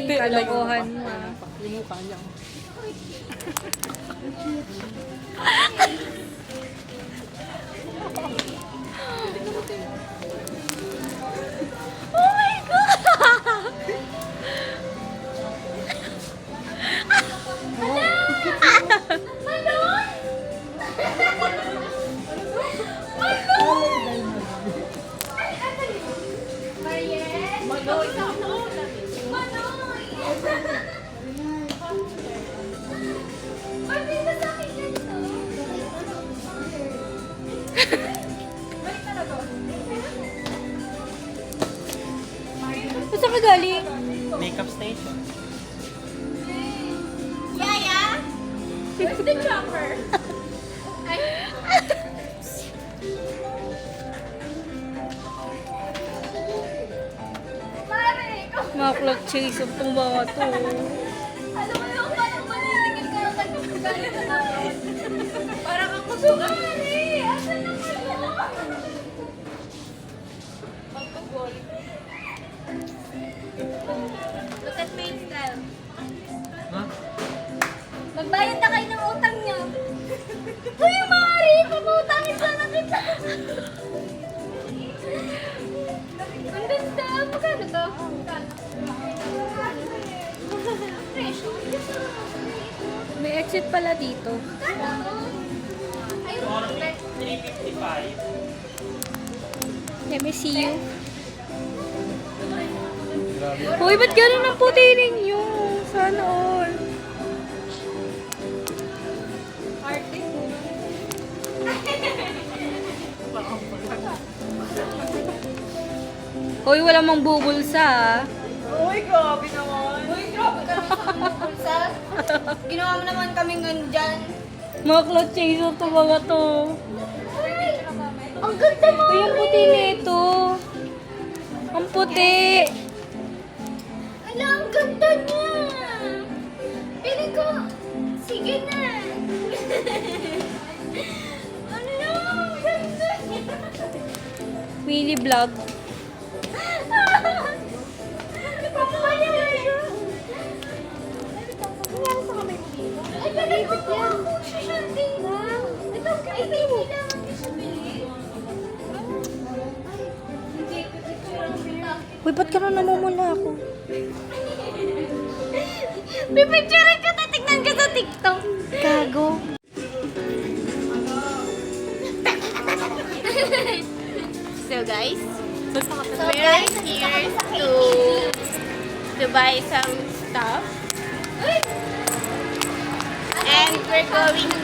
Kalokohan mo. Yung mukha niya. Oh my God! Saan ka galing? Makeup station. Yaya? Where's the chopper? Mare, ikaw. Mga clock chase of tong mga to. Alam mo yung parang manitigil ka ng nagkagalit na namin. Parang ang kusukan. Mare, asan na kayo? Magpagol. Look at my style. Huh? Magbayad na kayo ng utang niyo. Uy, Mari! Pumutangin sana kita. Ang ganda. Magkano to? Presyo. May exit pala dito. Ay, 355. Let me see you. Uy, ba't gano'n ang puti ninyo? Sana all. Uy, wala mang bubulsa ah. Uy, grabe naman. Uy, grabe ka naman sa bulsa. Ginawa mo naman kaming gandyan. Mga clock chaser to mga to. Ay, ang ganda mo. Uy, ang puti nito. Ang puti. Ala, ang ganda niya. Pili ko. Sige na. Ala, ang ganda niya. Willy vlog. Ay, palibot yan. Shanti. Ito, kailangan niya siya bili. Hindi, pipicture ang bilang. Uy, ba't gano'n namumula ako? Pipicture ka, tatignan ka sa TikTok. Gago. So guys, we're here to buy some stuff. And we're going to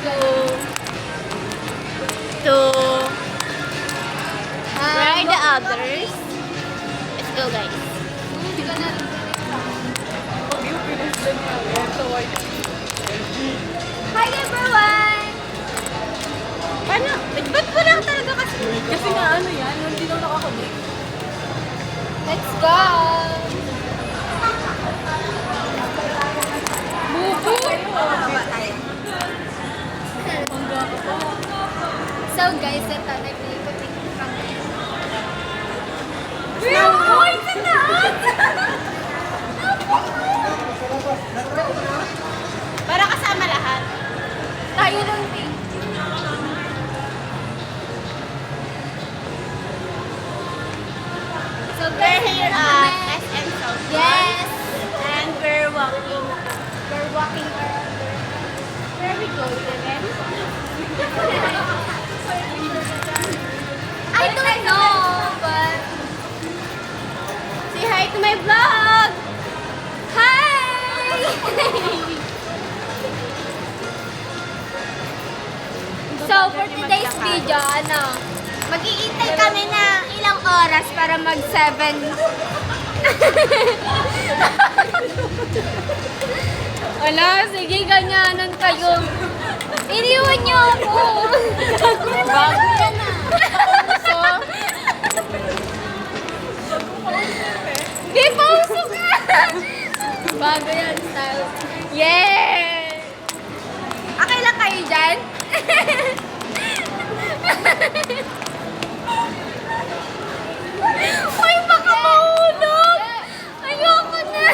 try the others. Let's go guys. Hi everyone! Paano? Ba't po lang talaga kasi? Kasi nga ano yan, hindi daw nakakonect. Let's go! So guys, ito, nag-ikot-ikot kami. Real boy sa taas! Para kasama lahat. Tayo lang din. So we're here at SM South. Yes! And we're walking. We're walking around. Where are we going again? I don't know, but say hi to my vlog! Hi! So, for today's video, mag-iintay kami ng ilang oras para mag-7. Wala, sige, ganyanan kayo. Iniwan niyo ako. Bago yan So, di pauso ka. Bago yan, style. Yeah! Okay lang kayo dyan? Uy, baka mahulog! Ayoko na!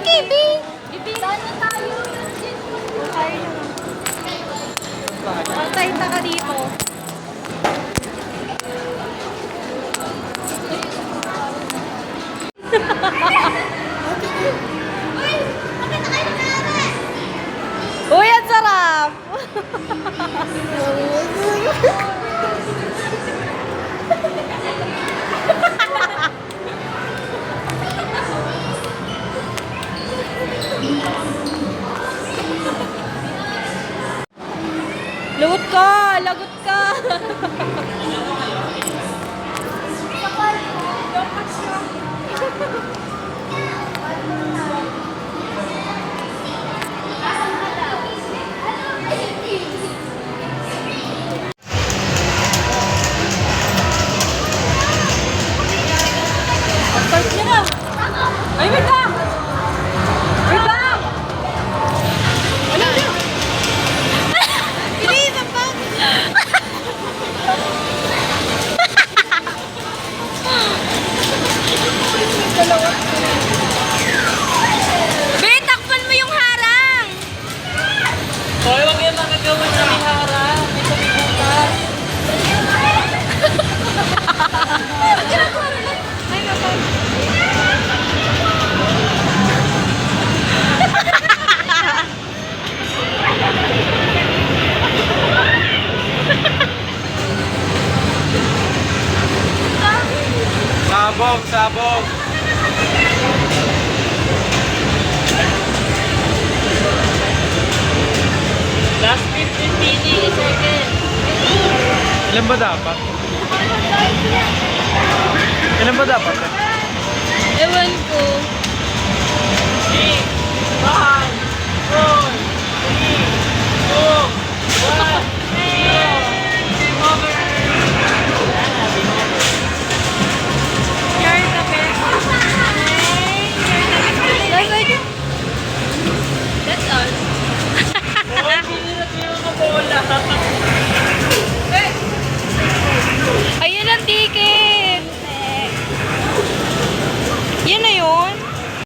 Sige, B! Sana tayo. Patay na ka dito. Uy, ang sarap! Lagot ka! Lagot ka! Start niya na. Ay, wait lang. Wait lang. Ano niya? Bilis! Ang bang! Be, takpan mo yung harang! Hoy, wag yan makagawin sa lihara. May sabibutas. Sabog, sabog. Last 15 seconds. Ilan ba dapat? Ilan ba dapat? Ewan ko. 3, 1, 4,